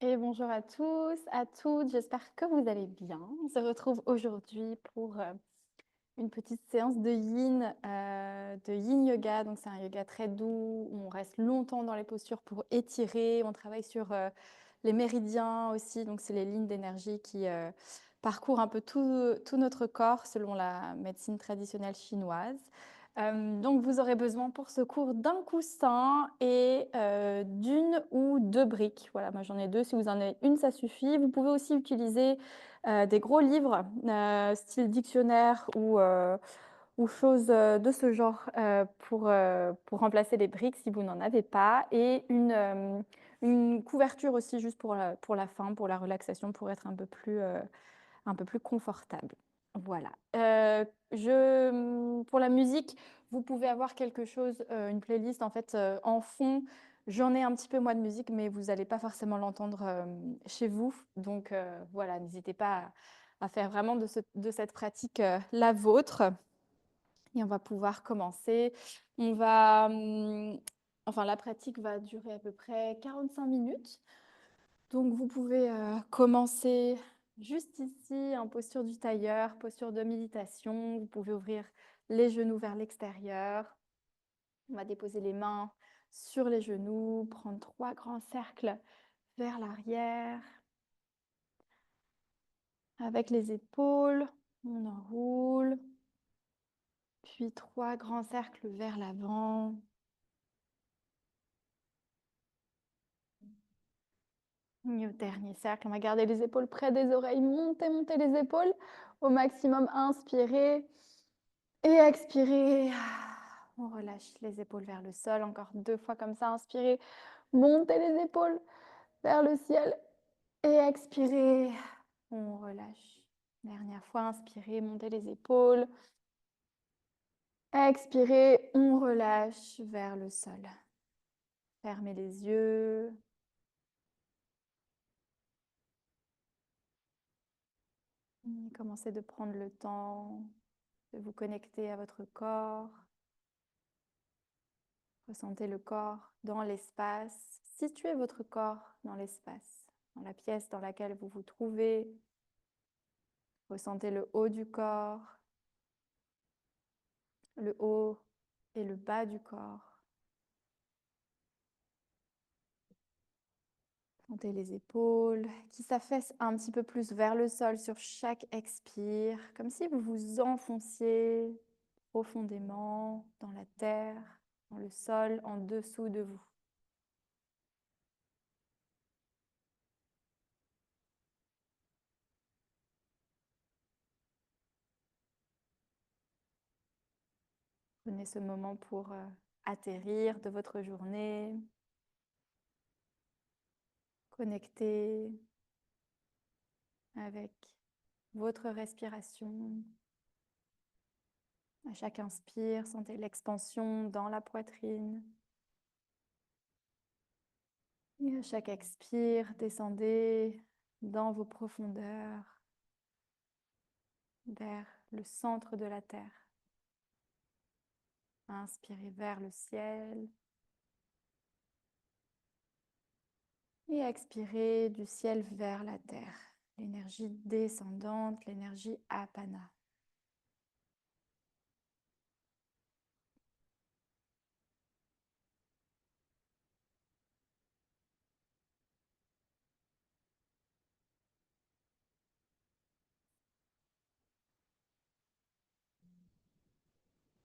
Et bonjour à tous, à toutes, j'espère que vous allez bien. On se retrouve aujourd'hui pour une petite séance de yin yoga. Donc c'est un yoga très doux, où on reste longtemps dans les postures pour étirer. On travaille sur les méridiens aussi, donc c'est les lignes d'énergie qui parcourent un peu tout notre corps selon la médecine traditionnelle chinoise. Donc vous aurez besoin pour ce cours d'un coussin et d'une ou deux briques. Voilà, moi j'en ai deux. Si vous en avez une, ça suffit. Vous pouvez aussi utiliser des gros livres, style dictionnaire ou choses de ce genre pour remplacer les briques si vous n'en avez pas. Et une couverture aussi juste pour la fin, pour la relaxation, pour être un peu plus confortable. Voilà. Pour la musique, vous pouvez avoir quelque chose, une playlist en fait en fond. J'en ai un petit peu moi de musique, mais vous n'allez pas forcément l'entendre chez vous. Donc voilà, n'hésitez pas à faire vraiment de cette pratique la vôtre. Et on va pouvoir commencer. Enfin, la pratique va durer à peu près 45 minutes. Donc, vous pouvez commencer juste ici, en posture du tailleur, posture de méditation. Vous pouvez ouvrir les genoux vers l'extérieur. On va déposer les mains sur les genoux, prendre 3 grands cercles vers l'arrière. Avec les épaules, on enroule. Puis 3 grands cercles vers l'avant. Et au dernier cercle, on va garder les épaules près des oreilles. Montez, montez les épaules au maximum. Inspirez. Et expirez, on relâche les épaules vers le sol. Encore 2 fois comme ça, inspirez, montez les épaules vers le ciel. Et expirez, on relâche. Dernière fois, inspirez, montez les épaules. Expirez, on relâche vers le sol. Fermez les yeux. Et commencez de prendre le temps de vous connecter à votre corps. Ressentez le corps dans l'espace. Situez votre corps dans l'espace, dans la pièce dans laquelle vous vous trouvez. Ressentez le haut du corps, le haut et le bas du corps. Sentez les épaules qui s'affaissent un petit peu plus vers le sol sur chaque expire, comme si vous vous enfonciez profondément dans la terre, dans le sol, en dessous de vous. Prenez ce moment pour atterrir de votre journée, connecter avec votre respiration. À chaque inspire, sentez l'expansion dans la poitrine. Et à chaque expire, descendez dans vos profondeurs, vers le centre de la Terre. Inspirez vers le ciel. Et expirez du ciel vers la Terre. L'énergie descendante, l'énergie Apana.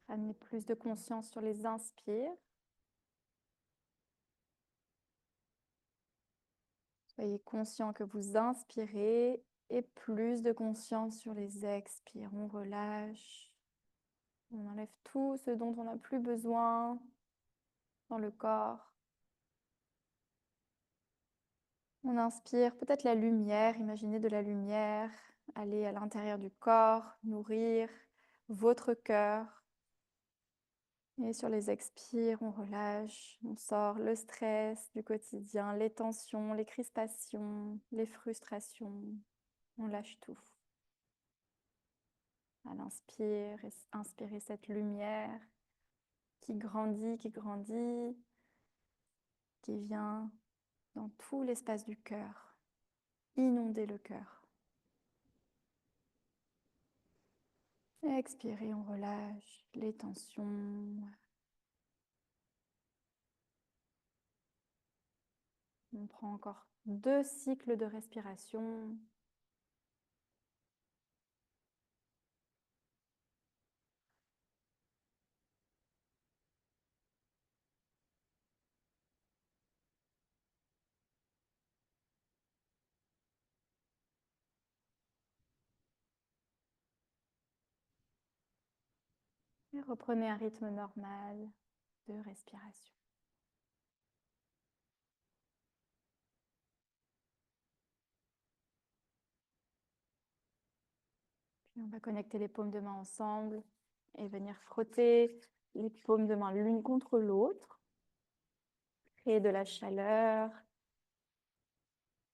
Ramenez plus de conscience sur les inspires. Soyez conscient que vous inspirez et plus de conscience sur les expires. On relâche. On enlève tout ce dont on n'a plus besoin dans le corps. On inspire peut-être la lumière. Imaginez de la lumière aller à l'intérieur du corps, nourrir votre cœur. Et sur les expires, on relâche, on sort le stress du quotidien, les tensions, les crispations, les frustrations. On lâche tout. À l'inspire, inspirez cette lumière qui grandit, qui vient dans tout l'espace du cœur. inonder le cœur. Expirez, on relâche les tensions. On prend encore 2 cycles de respiration. Et reprenez un rythme normal de respiration. Puis on va connecter les paumes de main ensemble et venir frotter les paumes de main l'une contre l'autre. Créer de la chaleur,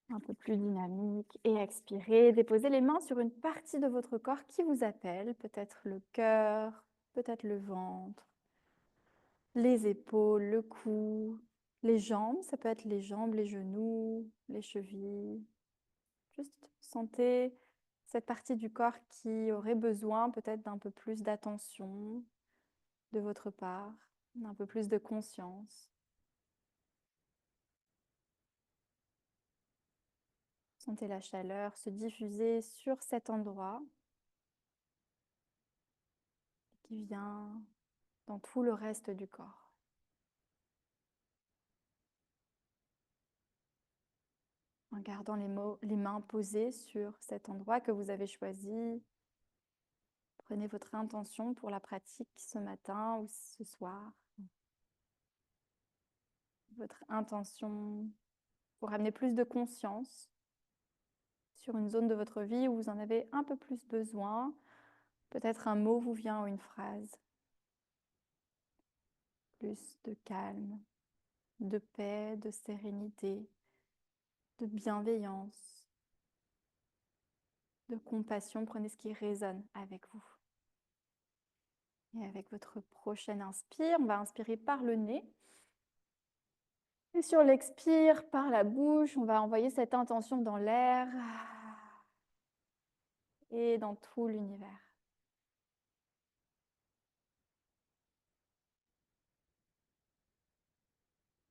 un peu plus dynamique. Et expirez, déposez les mains sur une partie de votre corps qui vous appelle, peut-être le cœur, peut-être le ventre, les épaules, le cou, les jambes, ça peut être les jambes, les genoux, les chevilles. Juste sentez cette partie du corps qui aurait besoin peut-être d'un peu plus d'attention de votre part, d'un peu plus de conscience. Sentez la chaleur se diffuser sur cet endroit qui vient dans tout le reste du corps. En gardant les mains posées sur cet endroit que vous avez choisi, prenez votre intention pour la pratique ce matin ou ce soir. Votre intention pour amener plus de conscience sur une zone de votre vie où vous en avez un peu plus besoin. Peut-être un mot vous vient ou une phrase. Plus de calme, de paix, de sérénité, de bienveillance, de compassion. Prenez ce qui résonne avec vous. Et avec votre prochaine inspire, on va inspirer par le nez. Et sur l'expire, par la bouche, on va envoyer cette intention dans l'air et dans tout l'univers.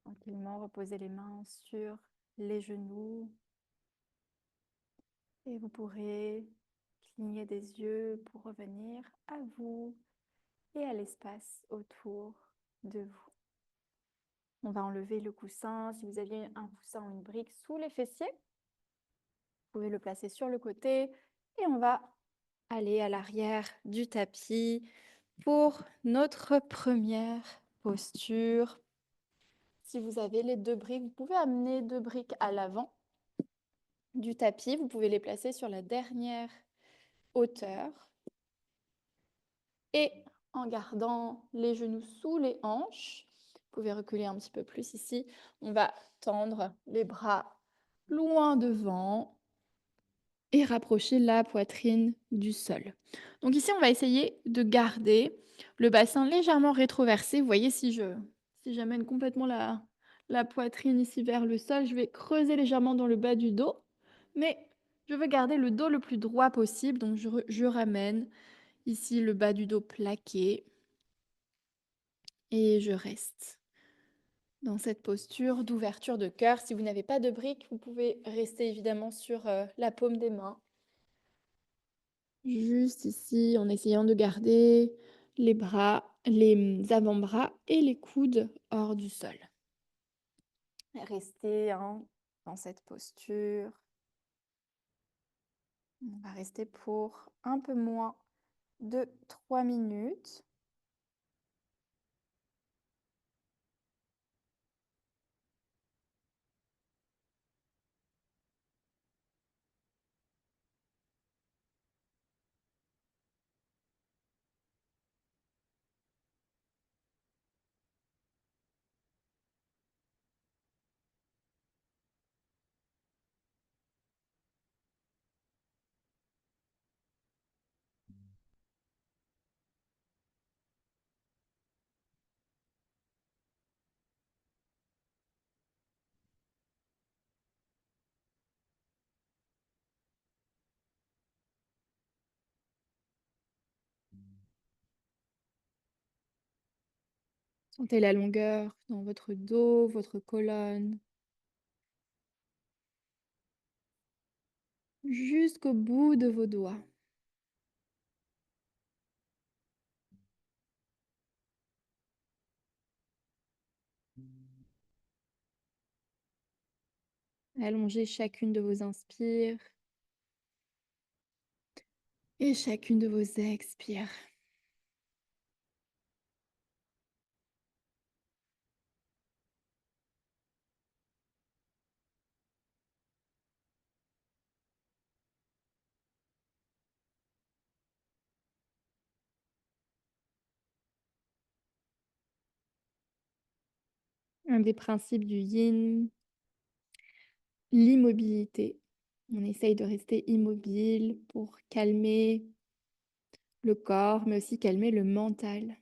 Tranquillement, reposez les mains sur les genoux. Et vous pourrez cligner des yeux pour revenir à vous et à l'espace autour de vous. On va enlever le coussin. Si vous aviez un coussin ou une brique sous les fessiers, vous pouvez le placer sur le côté. Et on va aller à l'arrière du tapis pour notre première posture. Si vous avez les 2 briques, vous pouvez amener 2 briques à l'avant du tapis. Vous pouvez les placer sur la dernière hauteur. Et en gardant les genoux sous les hanches, vous pouvez reculer un petit peu plus ici. On va tendre les bras loin devant et rapprocher la poitrine du sol. Donc ici, on va essayer de garder le bassin légèrement rétroversé. Vous voyez, si j'amène complètement la poitrine ici vers le sol, je vais creuser légèrement dans le bas du dos. Mais je veux garder le dos le plus droit possible. Donc je ramène ici le bas du dos plaqué. Et je reste dans cette posture d'ouverture de cœur. Si vous n'avez pas de briques, vous pouvez rester évidemment sur la paume des mains. Juste ici, en essayant de garder les bras, les avant-bras et les coudes hors du sol. Restez dans cette posture. On va rester pour un peu moins de 3 minutes. Sentez la longueur dans votre dos, votre colonne, jusqu'au bout de vos doigts. Allongez chacune de vos inspires et chacune de vos expires. Un des principes du yin, l'immobilité. On essaye de rester immobile pour calmer le corps, mais aussi calmer le mental.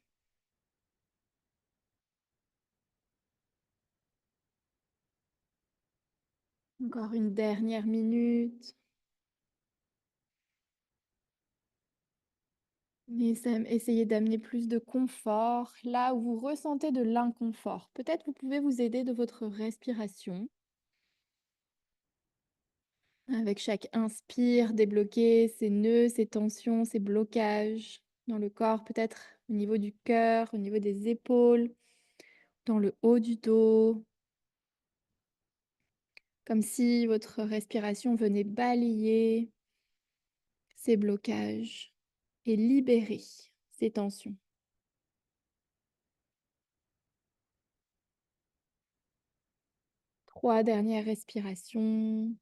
Encore une dernière minute. Essayez d'amener plus de confort là où vous ressentez de l'inconfort. Peut-être vous pouvez vous aider de votre respiration. Avec chaque inspire, débloquer ces nœuds, ces tensions, ces blocages dans le corps, peut-être au niveau du cœur, au niveau des épaules, dans le haut du dos, comme si votre respiration venait balayer ces blocages et libérer ces tensions. 3 dernières respirations.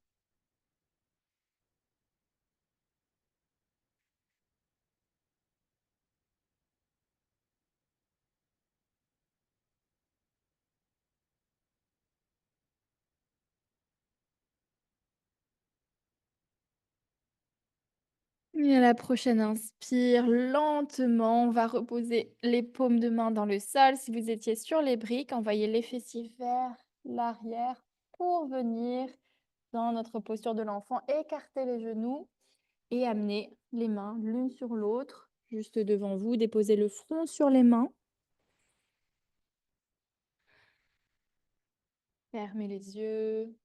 Et à la prochaine inspire, lentement, on va reposer les paumes de main dans le sol. Si vous étiez sur les briques, envoyez les fessiers vers l'arrière pour venir dans notre posture de l'enfant. Écartez les genoux et amenez les mains l'une sur l'autre, juste devant vous. Déposez le front sur les mains. Fermez les yeux.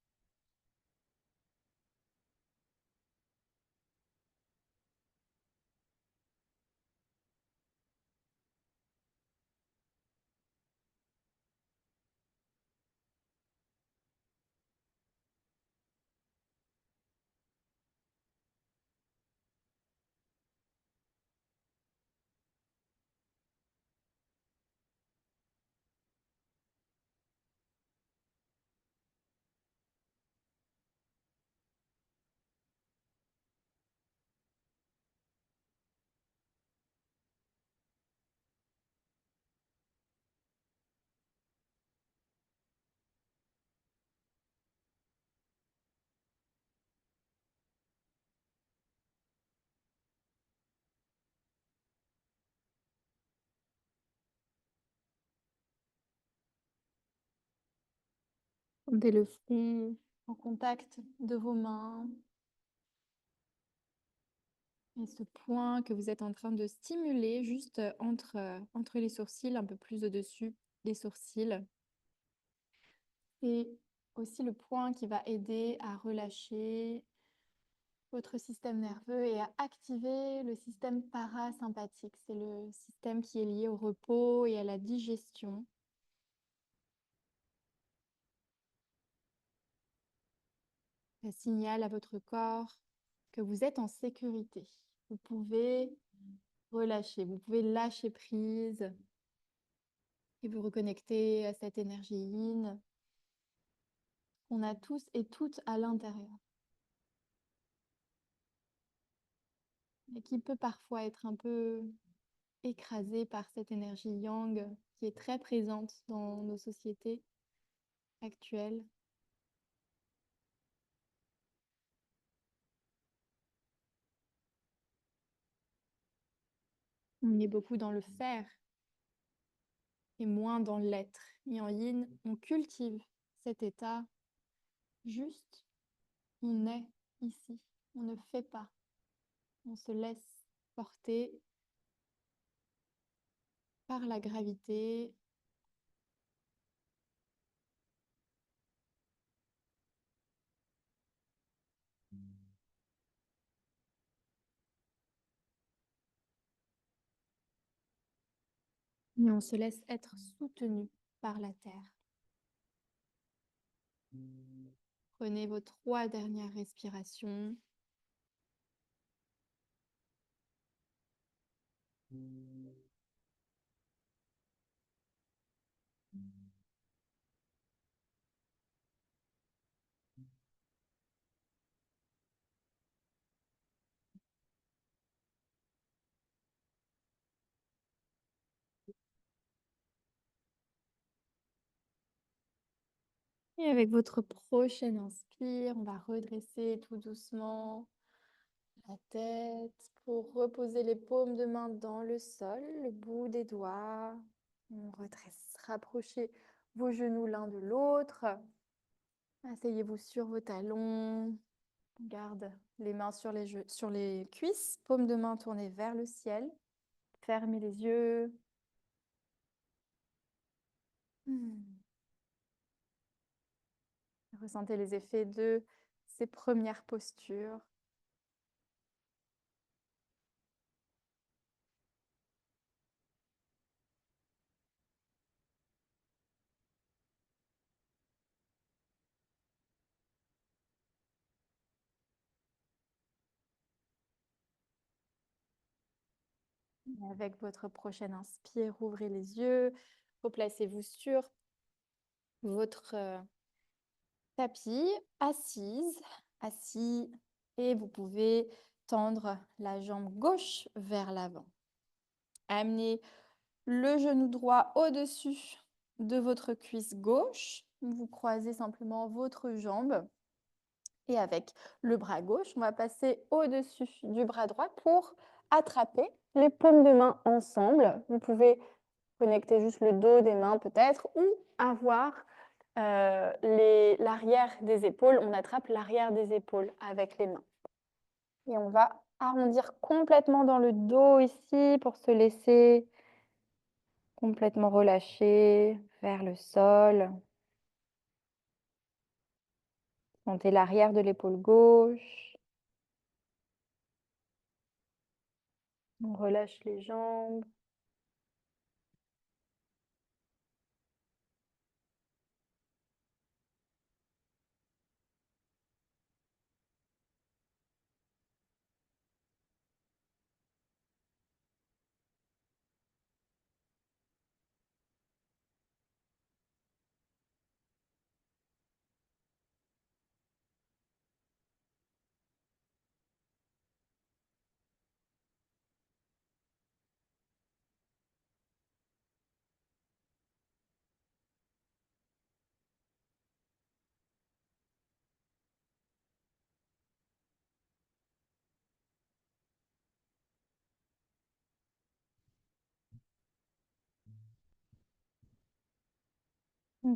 Sentez le front en contact de vos mains. Et ce point que vous êtes en train de stimuler juste entre les sourcils, un peu plus au-dessus des sourcils. C'est aussi le point qui va aider à relâcher votre système nerveux et à activer le système parasympathique. C'est le système qui est lié au repos et à la digestion. Ça signale à votre corps que vous êtes en sécurité. Vous pouvez relâcher, vous pouvez lâcher prise et vous reconnecter à cette énergie yin qu'on a tous et toutes à l'intérieur et qui peut parfois être un peu écrasée par cette énergie yang qui est très présente dans nos sociétés actuelles. On est beaucoup dans le faire et moins dans l'être. Et en yin, on cultive cet état juste, on est ici, on ne fait pas, on se laisse porter par la gravité Et on se laisse être soutenu par la terre. Prenez vos 3 dernières respirations. Et avec votre prochaine inspire, on va redresser tout doucement la tête pour reposer les paumes de main dans le sol, le bout des doigts. On redresse, rapprochez vos genoux l'un de l'autre. Asseyez-vous sur vos talons. Garde les mains sur les cuisses, paumes de main tournées vers le ciel. Fermez les yeux. Ressentez les effets de ces premières postures. Et avec votre prochaine inspire, ouvrez les yeux. Replacez-vous sur votre tapis, assise, assis, et vous pouvez tendre la jambe gauche vers l'avant. Amenez le genou droit au-dessus de votre cuisse gauche. Vous croisez simplement votre jambe. Et avec le bras gauche, on va passer au-dessus du bras droit pour attraper les paumes de main ensemble. Vous pouvez connecter juste le dos des mains peut-être ou avoir l'arrière des épaules. On attrape l'arrière des épaules avec les mains. Et on va arrondir complètement dans le dos ici pour se laisser complètement relâcher vers le sol. Sentez l'arrière de l'épaule gauche. On relâche les jambes.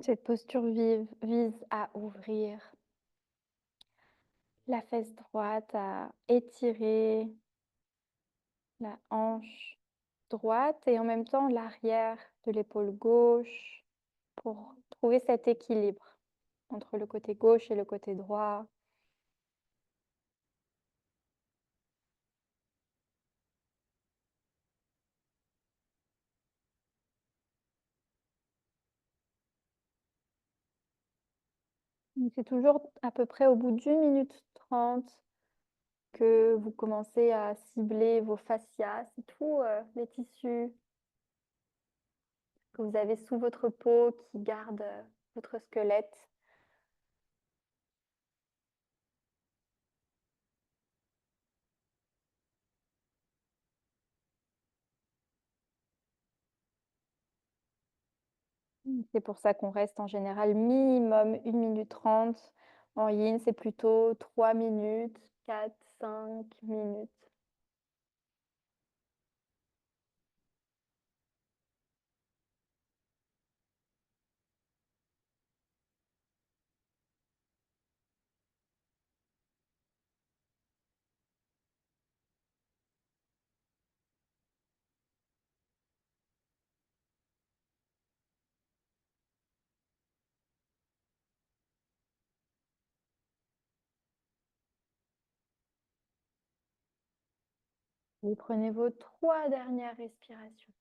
Cette posture vise à ouvrir la fesse droite, à étirer la hanche droite et en même temps l'arrière de l'épaule gauche pour trouver cet équilibre entre le côté gauche et le côté droit. C'est toujours à peu près au bout d'1 minute 30 que vous commencez à cibler vos fascias, c'est tous les tissus que vous avez sous votre peau qui gardent votre squelette. C'est pour ça qu'on reste en général minimum 1 minute 30. En yin, c'est plutôt 3 minutes, 4, 5 minutes. Vous prenez vos 3 dernières respirations.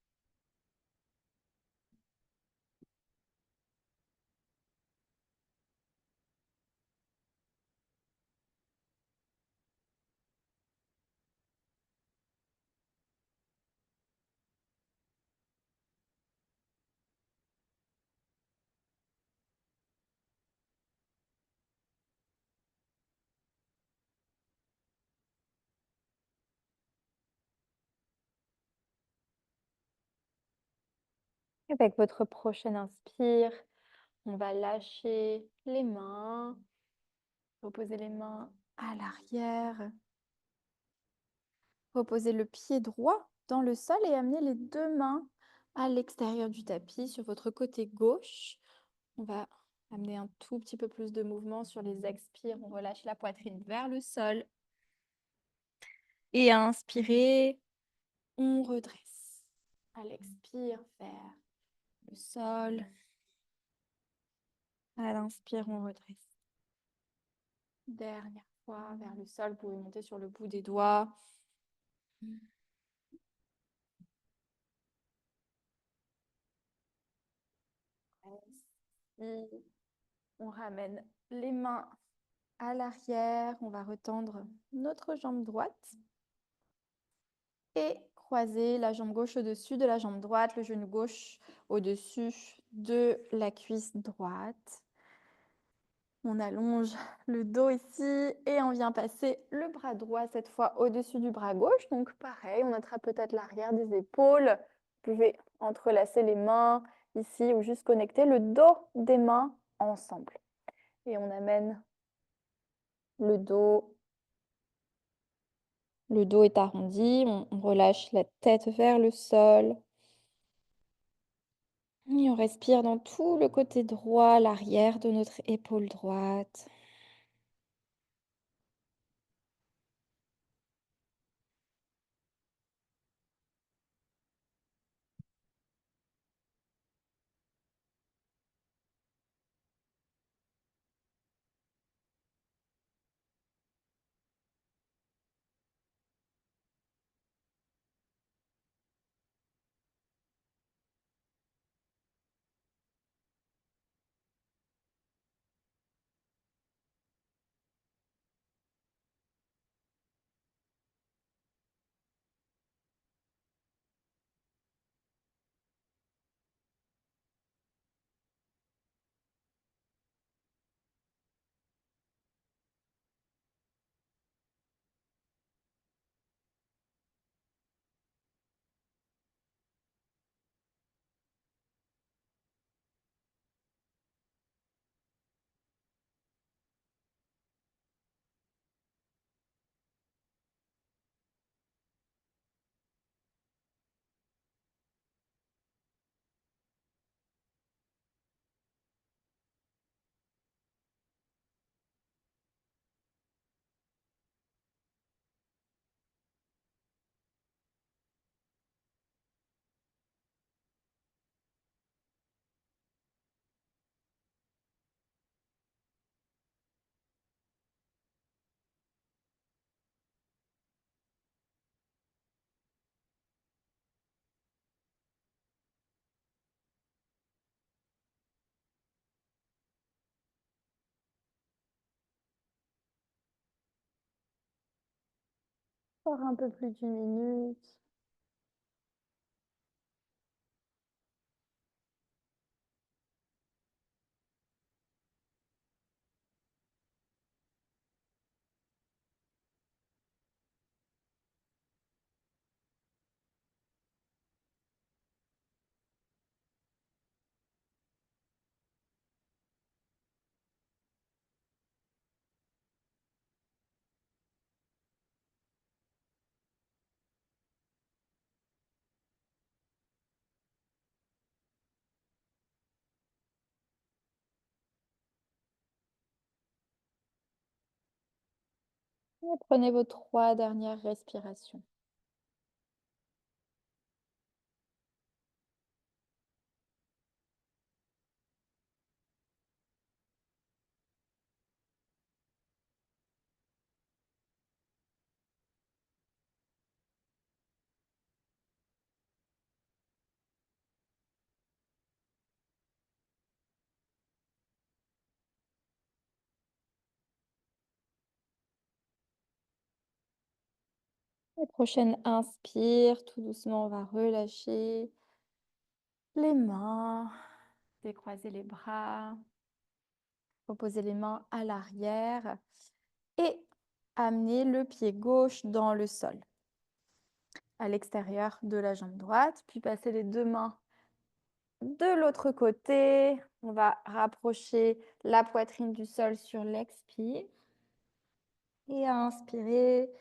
Avec votre prochaine inspire, on va lâcher les mains, reposer les mains à l'arrière, reposer le pied droit dans le sol et amener les deux mains à l'extérieur du tapis sur votre côté gauche. On va amener un tout petit peu plus de mouvement sur les expires. On relâche la poitrine vers le sol. Et à inspirer, on redresse. À l'expire, vers le sol. À l'inspire, on redresse. Dernière fois, vers le sol. Vous pouvez monter sur le bout des doigts. Ici, on ramène les mains à l'arrière. On va retendre notre jambe droite. Et croiser la jambe gauche au-dessus de la jambe droite, le genou gauche au-dessus de la cuisse droite. On allonge le dos ici et on vient passer le bras droit cette fois au-dessus du bras gauche. Donc pareil, on attrape peut-être l'arrière des épaules. Vous pouvez entrelacer les mains ici ou juste connecter le dos des mains ensemble. Et on amène le dos. Le dos est arrondi, on relâche la tête vers le sol. Et on respire dans tout le côté droit, l'arrière de notre épaule droite. Encore un peu plus d'une minute. Et prenez vos 3 dernières respirations. Et prochaine inspire, tout doucement, on va relâcher les mains, décroiser les bras, reposer les mains à l'arrière et amener le pied gauche dans le sol, à l'extérieur de la jambe droite, puis passer les deux mains De l'autre côté, on va rapprocher la poitrine du sol sur l'expire. Et à inspirer,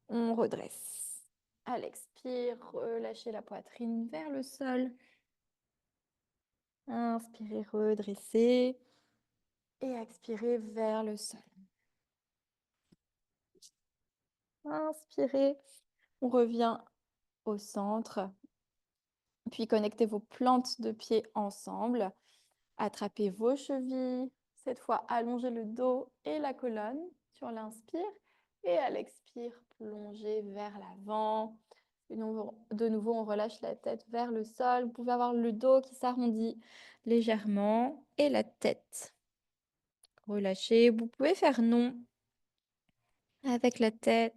on redresse. À l'expire, relâchez la poitrine vers le sol. Inspirez, redressez. Et expirez vers le sol. Inspirez, on revient au centre. Puis connectez vos plantes de pied ensemble. Attrapez vos chevilles. Cette fois, allongez le dos et la colonne sur l'inspire. Et à l'expire, plongez vers l'avant. De nouveau, on relâche la tête vers le sol. Vous pouvez avoir le dos qui s'arrondit légèrement et la tête relâchée. Vous pouvez faire non avec la tête.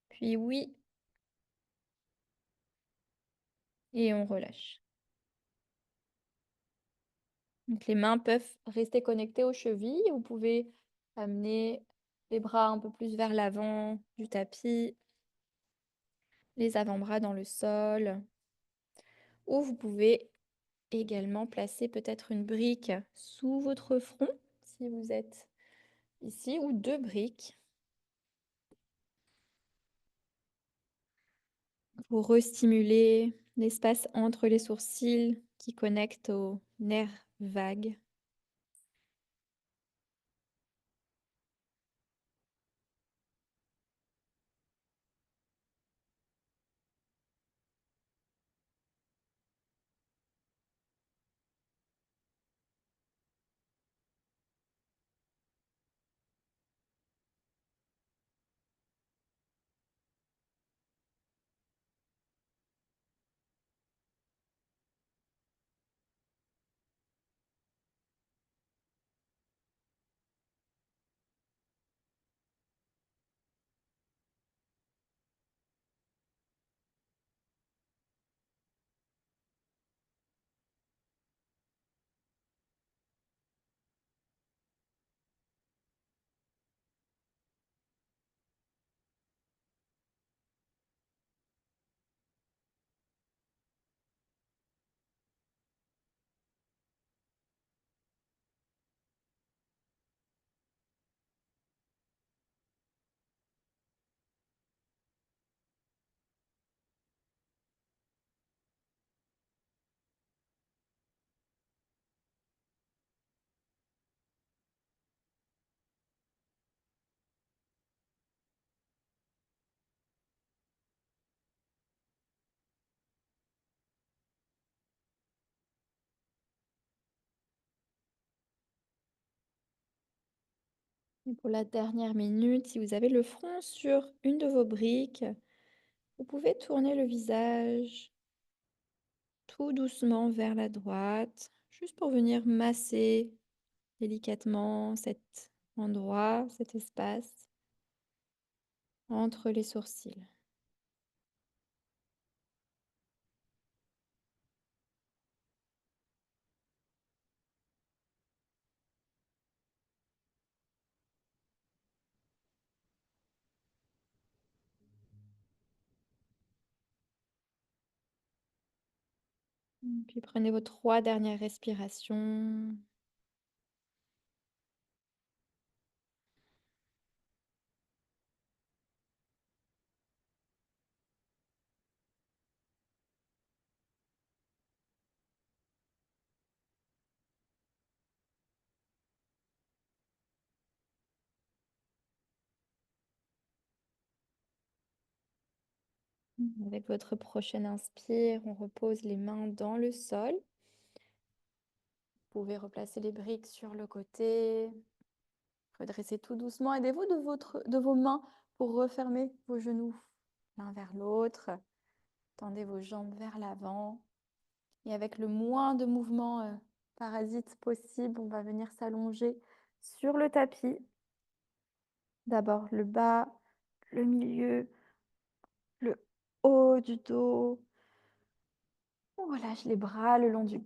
Puis oui. Et on relâche. Donc les mains peuvent rester connectées aux chevilles. Vous pouvez amener les bras un peu plus vers l'avant du tapis, les avant-bras dans le sol. Ou vous pouvez également placer peut-être une brique sous votre front si vous êtes ici, ou deux briques pour restimuler l'espace entre les sourcils qui connecte aux nerfs vagues. Et pour la dernière minute, si vous avez le front sur une de vos briques, vous pouvez tourner le visage tout doucement vers la droite, juste pour venir masser délicatement cet endroit, cet espace entre les sourcils. Puis prenez vos 3 dernières respirations. Avec votre prochaine inspire, on repose les mains dans le sol. Vous pouvez replacer les briques sur le côté. Redressez tout doucement. Aidez-vous de vos mains pour refermer vos genoux l'un vers l'autre. Tendez vos jambes vers l'avant. Et avec le moins de mouvements parasites possible, on va venir s'allonger sur le tapis. D'abord le bas, le milieu, le haut du dos. On relâche les bras le long du